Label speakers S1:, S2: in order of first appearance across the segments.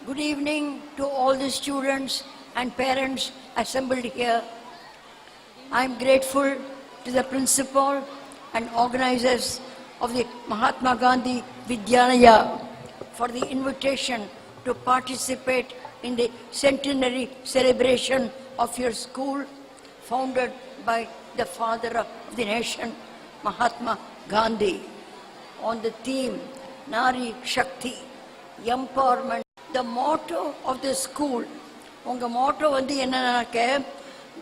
S1: Good evening to all the students and parents assembled here. I am grateful to the principal and organizers of the Mahatma Gandhi Vidyalaya for the invitation to participate in the centenary celebration of your school, founded by the father of the nation, Mahatma Gandhi, on the theme Nari Shakti, empowerment. The motto of the school, unga motto vandu enna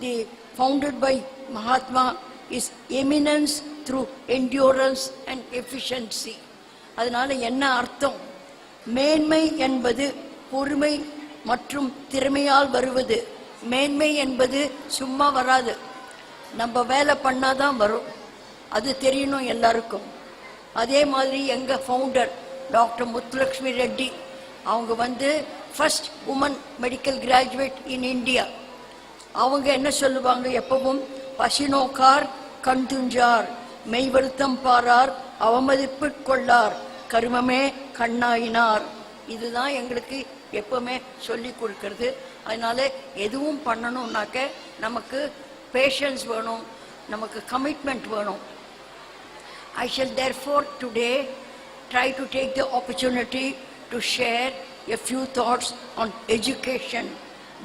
S1: the founded by Mahatma is eminence through endurance and efficiency. அதனால என்ன அர்த்தம்? மேன்மை என்பது பொறுமை மற்றும் திறமையால் வருவது. மேன்மை என்பது சும்மா வராது, நம்ம வேலை பண்ணாதான் வரும். அது தெரியணும் எல்லாருக்கும். அதே மாதிரி எங்க ஃபவுண்டர் டாக்டர் முத்துலட்சுமி ரெட்டி, அவங்க வந்து first woman medical graduate in India. அவங்க என்ன சொல்லுவாங்க எப்பவும்? பசினோக்கார் கண் துஞ்சார், மெய் வருத்தம் பாரார், அவமதிப்பு கொள்ளார், கருமமே கண்ணாயினார். இதுதான் எங்களுக்கு எப்பவுமே சொல்லி கொடுக்கறது. அதனால எதுவும் பண்ணணும்னாக்க நமக்கு பேஷன்ஸ் வேணும், நமக்கு கமிட்மெண்ட் வேணும். I shall therefore today try to take the opportunity to share a few thoughts on education,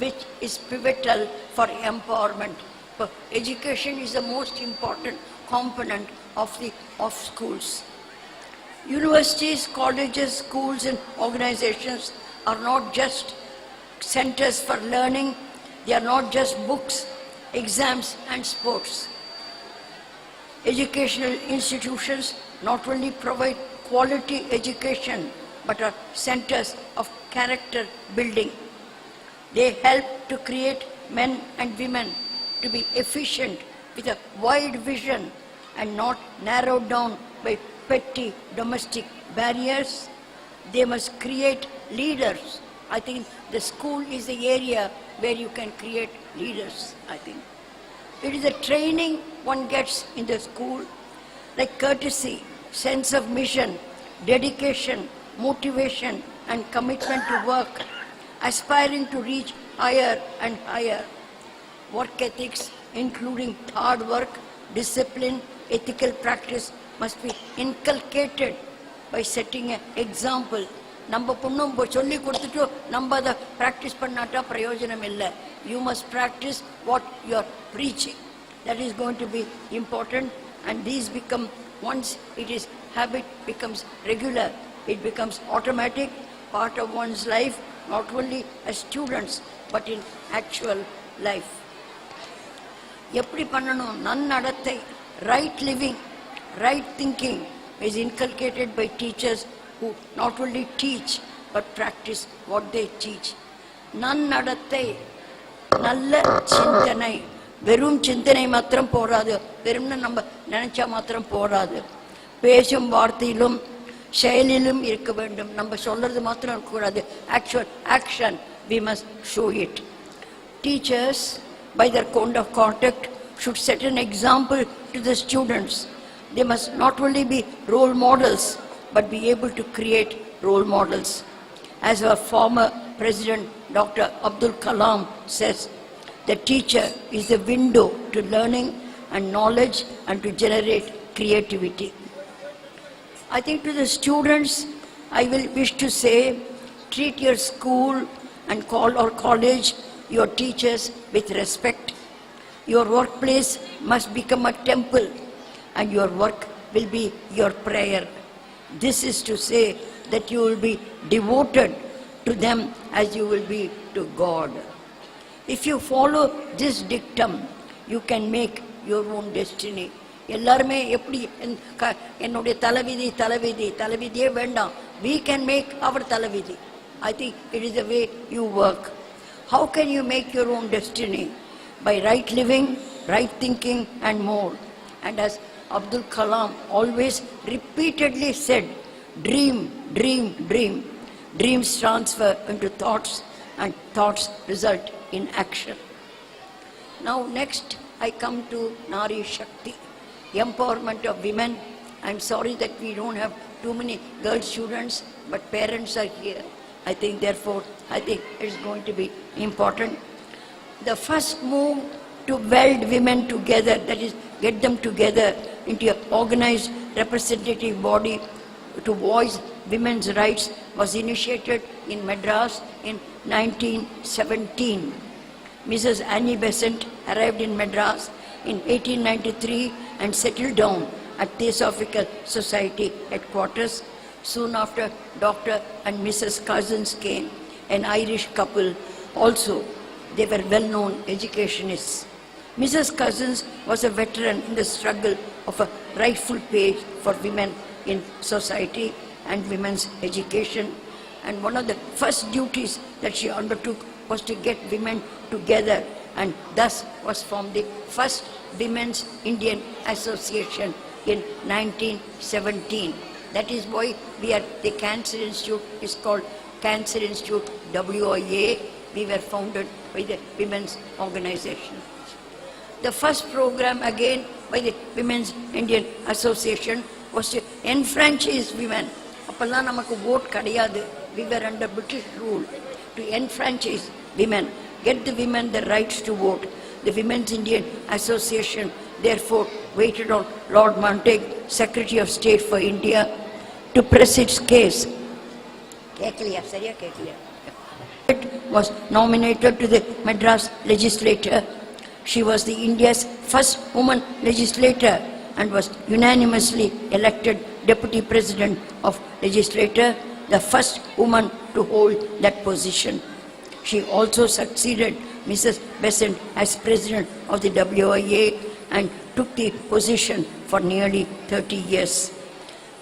S1: which is pivotal for empowerment. But education is the most important component of schools. Universities, colleges, schools and organizations are not just centers for learning. They are not just books, exams and sports. Educational institutions not only provide quality education but are centers of character building. They help to create men and women to be efficient with a wide vision and not narrowed down by petty domestic barriers. They must create leaders. I think the school is the area where you can create leaders, I think. It is a training one gets in the school, like courtesy, sense of mission, dedication, motivation and commitment to work, aspiring to reach higher and higher. Work ethics, including hard work, discipline, ethical practice, must be inculcated by setting an example. நம்ம பொண்ணும் சொல்லி கொடுத்துட்டு நம்ம அதை practice பண்ணாட்டா பிரயோஜனம் இல்லை. You must practice what you are preaching. That is going to be important, and these become, once it is habit becomes regular, it becomes automatic part of one's life, not only as students but in actual life. எப்படி பண்ணணும்? நன்னடத்தை, right living, right thinking is inculcated by teachers who not only teach but practice what they teach. நன்னடத்தை, நல்ல சிந்தனை. வெறும் சிந்தனை மாத்திரம் போராது, வெறும்னு நம்ம நினைச்சா மாத்திரம் போராது. பேசும் வார்த்தையிலும் செயலிலும் இருக்க வேண்டும். நம்ம சொல்றது மாத்திரம் இருக்கக்கூடாது. Actual action, we must show it. Teachers, by their code of conduct, should set an example to the students. They must not only be role models but be able to create role models. As our former President Dr. Abdul Kalam says, the teacher is the window to learning and knowledge and to generate creativity. I think to the students, I will wish to say, treat your school and college, your teachers with respect. Your workplace must become a temple and your work will be your prayer. This is to say that you will be devoted to them as you will be to God. If you follow this dictum, you can make your own destiny. எல்லாருமே எப்படி என்னுடைய தலைவிதி தலைவிதி தலைவிதியே வேண்டாம். We can make our தலைவிதி. I think it is the way you work. How can you make your own destiny? By right living, right thinking and more. And as Abdul Kalam always repeatedly said, dream, dream, dream. Dreams transfer into thoughts and thoughts result in action. Now next I come to Nari Shakti, empowerment of women. I'm sorry that we don't have too many girl students, but parents are here. I think, therefore, I think it's going to be important. The first move to weld women together, that is, get them together into an organized representative body to voice women's rights, was initiated in Madras in 1917. Mrs. Annie Besant arrived in Madras in 1893 and settled down at Theosophical Society headquarters. Soon after, Dr. and Mrs. Cousins came, an Irish couple. Also, they were well-known educationists. Mrs. Cousins was a veteran in the struggle of a rightful place for women in society and women's education. And one of the first duties that she undertook was to get women together, and thus was formed the first Women's Indian Association in 1917. That is why the Cancer Institute is called Cancer Institute WIA. We were founded by the Women's Organization. The first program again by the Women's Indian Association was to enfranchise women. Appalla namakku vote kadiyadu. We were under British rule. To enfranchise women, get the women the rights to vote. The Women's Indian Association therefore waited on Lord Montague, Secretary of State for India, to press its case. It was nominated to the Madras legislature. She was the India's first woman legislator and was unanimously elected Deputy President of Legislature, the first woman to hold that position. She also succeeded Mrs. Besant as President of the WIA and took the position for nearly 30 years.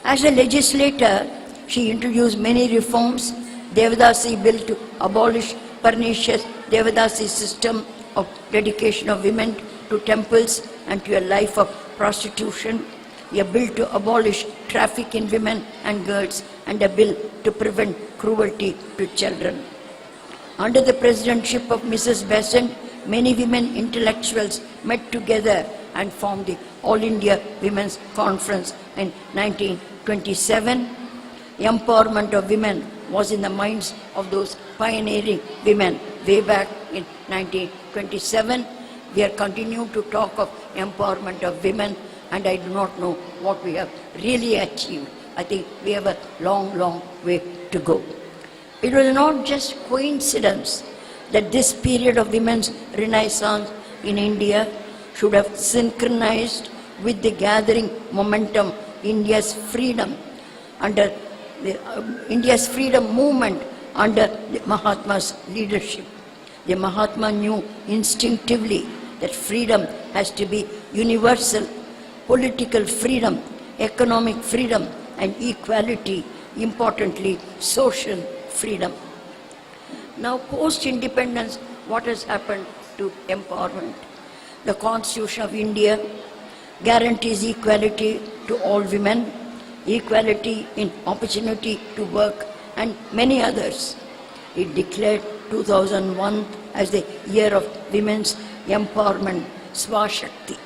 S1: As a legislator, she introduced many reforms. Devadasi Bill to abolish pernicious Devadasi system of dedication of women to temples and to a life of prostitution, a bill to abolish traffic in women and girls, and a bill to prevent cruelty to children. Under the presidentship of Mrs. Besant, many women intellectuals met together and formed the All India Women's Conference in 1927. Empowerment of women was in the minds of those pioneering women way back in 1927. We are continuing to talk of empowerment of women, and I do not know what we have really achieved. I think we have a long, long way to go. It was not just coincidence that this period of women's renaissance in India should have synchronized with the gathering momentum India's freedom under India's freedom movement under the Mahatma's leadership. The Mahatma knew instinctively that freedom has to be universal, political freedom, economic freedom, and equality, importantly, social freedom. Now, post-independence, what has happened to empowerment? The Constitution of India guarantees equality to all women, equality in opportunity to work, and many others. It declared 2001 as the year of women's empowerment, Swashakti.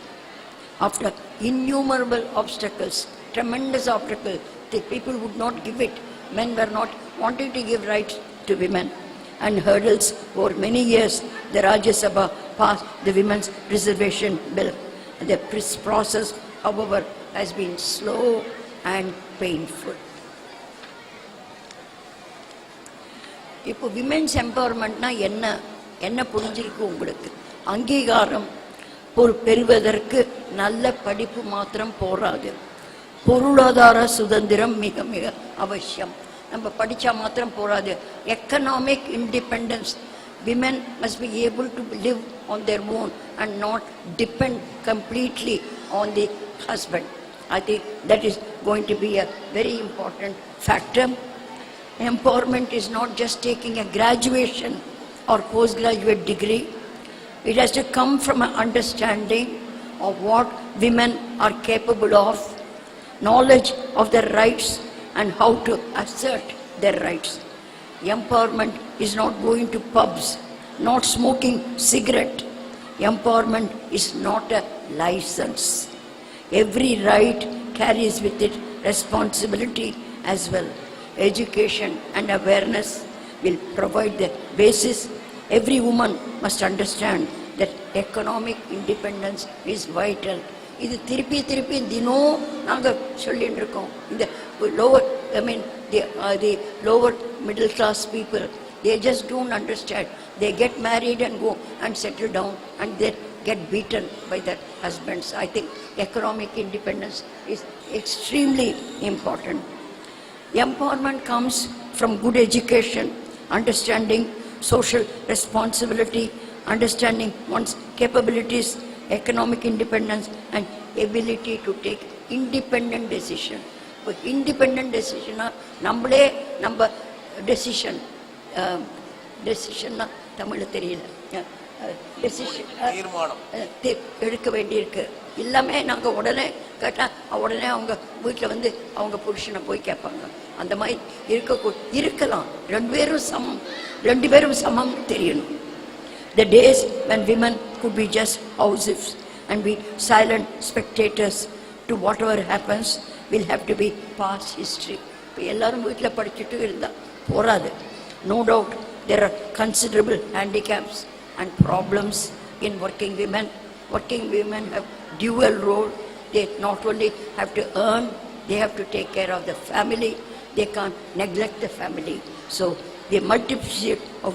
S1: After innumerable obstacles, tremendous obstacles, the people would not give it. Men were not wanting to give rights to women. And hurdles over many years, the Rajya Sabha passed the Women's Reservation Bill. The process, however, has been slow and painful. இப்போ women's எம்பவர்மெண்ட்னா என்ன புரிஞ்சிருக்கு உங்களுக்கு? அங்கீகாரம் பெறுவதற்கு நல்ல படிப்பு மாத்திரம் போராது, பொருளாதார சுதந்திரம் மிக மிக அவசியம். நம்ம படித்தா மாத்திரம் போராது. Economic independence. Women must be able to live on their own and not depend completely on the husband. I think that is going to be a very important factor. Empowerment is not just taking a graduation or postgraduate degree. It has to come from an understanding of what women are capable of, knowledge of their rights, and how to assert their rights. Empowerment is not going to pubs, not smoking cigarette. Empowerment is not a license. Every right carries with it responsibility as well. Education and awareness, will provide the basis. Every woman must understand that economic independence is vital. இது திருப்பி திருப்பி தினம் நாங்கள் சொல்லிட்டு இருக்கோம். இந்த lower, I mean the lower middle class people, they just don't understand. They get married and go and settle down and they get beaten by their husbands. I think economic independence is extremely important. Empowerment comes from good education, understanding social responsibility, understanding one's capabilities, economic independence, and ability to take independent decision. But independent decision, நம்மளே நம்ம decision, decision தமிழ்ல தெரியல, decision எடுக்க வேண்டியிருக்கு. எல்லாமே நாங்கள் உடனே கேட்டால் உடனே அவங்க வீட்டில் வந்து அவங்க புருஷனை போய் கேட்பாங்க. அந்த மாதிரி இருக்கலாம். ரெண்டு பேரும் சமம் தெரியணும். The days when women could be just housewives and be silent spectators to whatever happens will have to be past history. இப்போ எல்லாரும் வீட்டில் படிச்சுட்டு இருந்தால் போராது. No doubt there are considerable handicaps and problems in working women. Working women have dual role. They not only have to earn, they have to take care of the family. They can't neglect the family. So the multiplicity of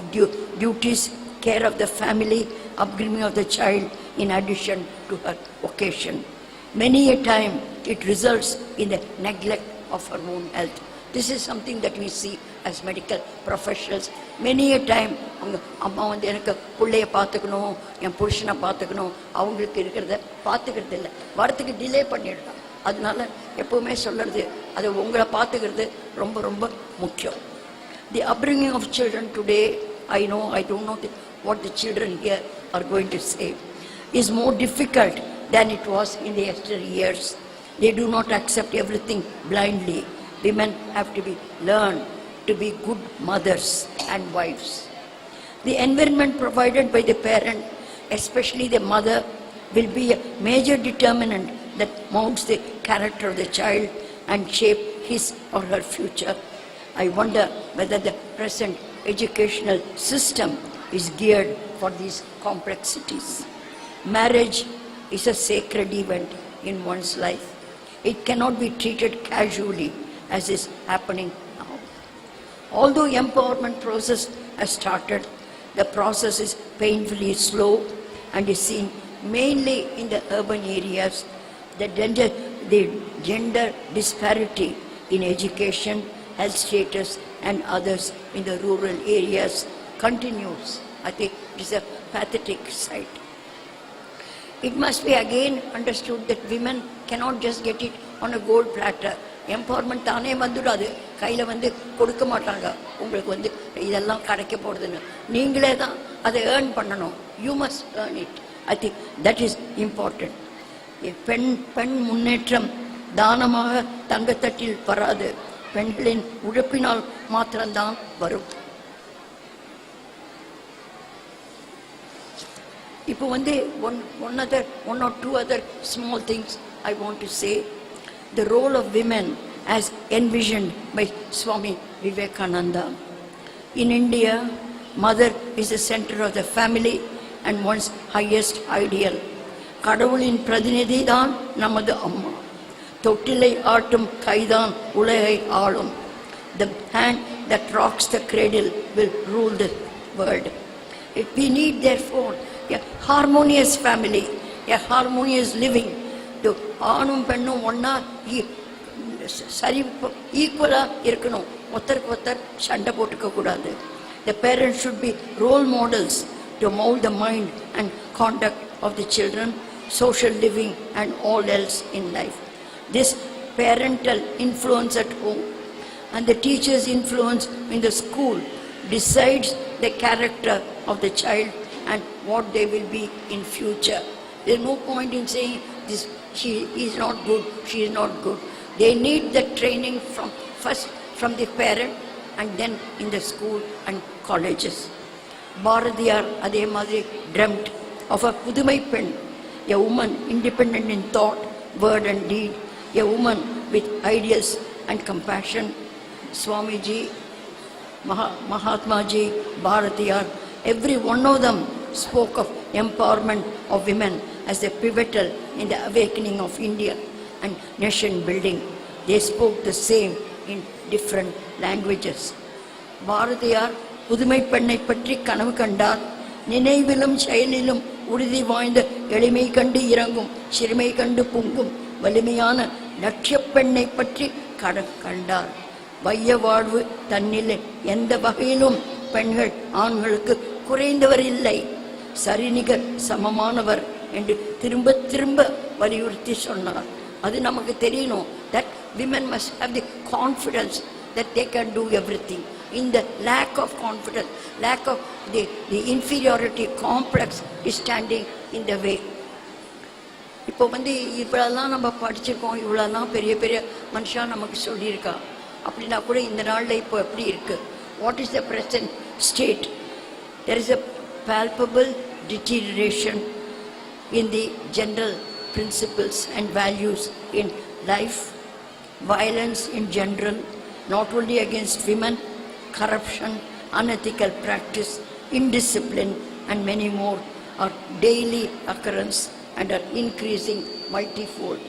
S1: duties, care of the family, upbringing of the child, in addition to her vocation. Many a time it results in the neglect of her own health. This is something that we see as medical professionals. Many a time, அம்மா வந்து எனக்கு பிள்ளைய பார்த்துக்கணும், என் புருஷனை பார்த்துக்கணும், அவங்களுக்கு இருக்கிறத பார்த்துக்கிறது இல்லை, வரத்துக்கு டிலே பண்ணிடுறாங்க. அதனால எப்பவுமே சொல்றது, அது உங்களை பார்த்துக்கிறது ரொம்ப ரொம்ப முக்கியம். The upbringing of children today, I don't know what the children here are going to say, is more difficult than it was in the yesteryears. They do not accept everything blindly. Women have to be learned to be good mothers and wives. The environment provided by the parent, especially the mother, will be a major determinant that moulds the character of the child and shape his or her future. I wonder whether the present educational system is geared for these complexities. Marriage is a sacred event in one's life. It cannot be treated casually as is happening now. Although empowerment process has started, the process is painfully slow and is seen mainly in the urban areas. The gender disparity in education, health status and others in the rural areas continues. I think it is a pathetic sight. It must be again understood that women cannot just get it on a gold platter. Empowerment தானே வந்துடாது, கையில் வந்து கொடுக்க மாட்டாங்க. உங்களுக்கு வந்து இதெல்லாம் கிடைக்க போடுதுன்னு நீங்களே தான் அதை ஏர்ன் பண்ணணும். You must earn it. I think that is important. பெண் முன்னேற்றம் தானமாக தங்கத்தட்டில் வராது, பெண்களின் உழைப்பினால் மாத்திரம்தான் வரும். இப்போ வந்து one or two other small things I want to say. The role of women as envisioned by Swami Vivekananda. In India, mother is the center of the family and one's highest ideal. கடவுளின் பிரதிநிதி தான் நமது அம்மா. தொட்டிலை ஆட்டும் கைதான் உலகை ஆளும். The hand that rocks the cradle will rule the world. We need therefore a harmonious family, a harmonious living. ஆணும் பெண்ணும் ஒன்னா சரி ஈக்குவலா இருக்கணும், ஒருத்தருக்கு ஒருத்தர் சண்டை போட்டுக்க கூடாது. The parents should be role models to mold the mind and conduct of the children, social living and all else in life. This parental influence at home and the teacher's influence in the school decides the character of the child and what they will be in future. There is no point in saying this, she is not good, she is not good. They need the training first from the parent and then in the school and colleges. Bharatiyar அதே மாதிரி dreamt of a புதுமை பெண், a woman independent in thought, word and deed, a woman with ideals and compassion. Swamiji Mahatma Ji, Bharatiyar, every one of them spoke of empowerment of women as a pivotal in the awakening of India and nation building. They spoke the same in different languages. Bharathiyar புதுமை பெண்ணை பற்றி கனவு கண்டார். நினைவிலும் செயலிலும் உறுதி வாய்ந்த எளிமை கண்டு இறங்கும், சிறுமை கண்டு பொங்கும் வலிமையான லட்சிய பெண்ணை பற்றி கண்டார். வைய வாழ்வு தன்னில் எந்த வகையிலும் பெண்கள் ஆண்களுக்கு குறைந்தவர் இல்லை, சரிநிகர் சமமானவர் என்று திரும்ப திரும்ப வலியுறுத்தி சொன்னார். அது நமக்கு தெரியணும். That women must have the confidence that they can do everything. In the lack of confidence, lack of the inferiority complex is standing in the way. இப்போ இவ்வளோலாம் நம்ம படிச்சிருக்கோம், இவ்வளோலாம் பெரிய பெரிய மனுஷா நமக்கு சொல்லியிருக்கா. அப்படின்னா கூட இந்த நாளில் இப்போ எப்படி இருக்கு? What is the present state? There is a palpable deterioration in the general principles and values in life, violence in general, not only against women, corruption, unethical practice, indiscipline, and many more are daily occurrence and are increasing multifold.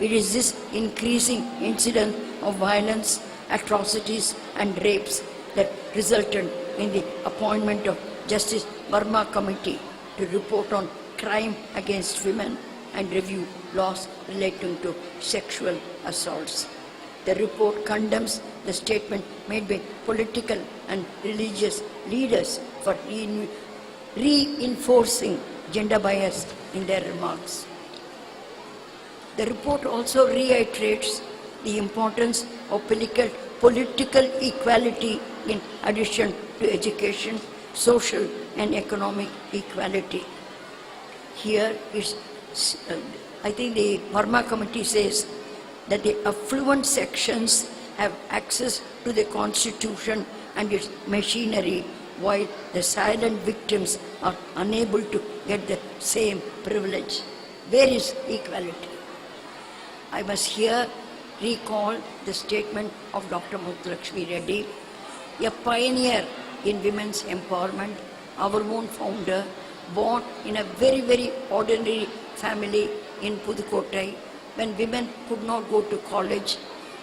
S1: It is this increasing incidence of violence, atrocities, and rapes that resulted in the appointment of Justice Verma Committee to report on crime against women and review laws relating to sexual assaults. The report condemns the statement made by political and religious leaders for reinforcing gender bias in their remarks. The report also reiterates the importance of political equality in addition to education, social and economic equality. Here is, I think the Verma Committee says that the affluent sections have access to the constitution and its machinery, while the silent victims are unable to get the same privilege. Where is equality? I must here recall the statement of Dr. Muthulakshmi Reddy, a pioneer in women's empowerment, our own founder, born in a very, very ordinary family in Pudukottai. When women could not go to college,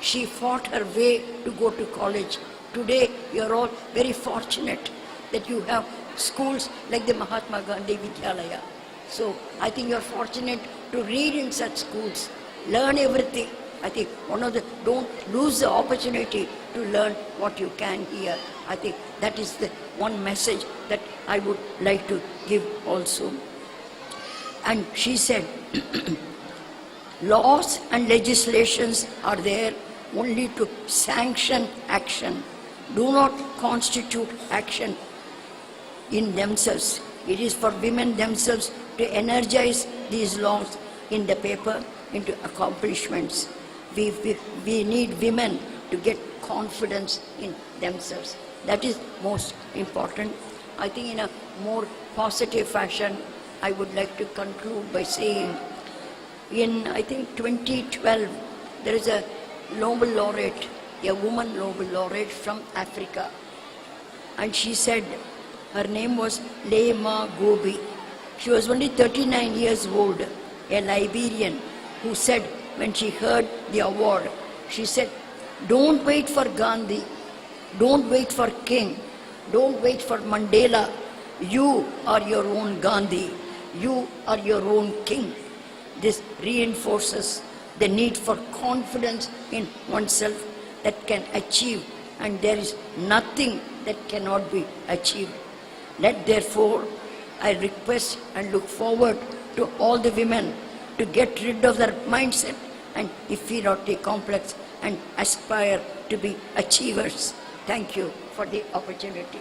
S1: she fought her way to go to college. Today, you are all very fortunate that you have schools like the Mahatma Gandhi Vidyalaya. So, I think you are fortunate to read in such schools, learn everything. I think don't lose the opportunity to learn what you can here. I think that is the one message that I would like to give also. And she said, laws and legislations are there only to sanction action, do not constitute action in themselves. It is for women themselves to energize these laws in the paper into accomplishments. We need women to get confidence in themselves. That is most important. I think in a more positive fashion, I would like to conclude by saying, in I think 2012, there is a Nobel laureate, a woman Nobel laureate from Africa. And she said, her name was Lema Gobi. She was only 39 years old, a Liberian, who said when she heard the award, she said, don't wait for Gandhi, don't wait for King, don't wait for Mandela. You are your own Gandhi, you are your own King. This reinforces the need for confidence in oneself that can achieve, and there is nothing that cannot be achieved. Let therefore, I request and look forward to all the women to get rid of their mindset and inferiority complex and aspire to be achievers. Thank you for the opportunity.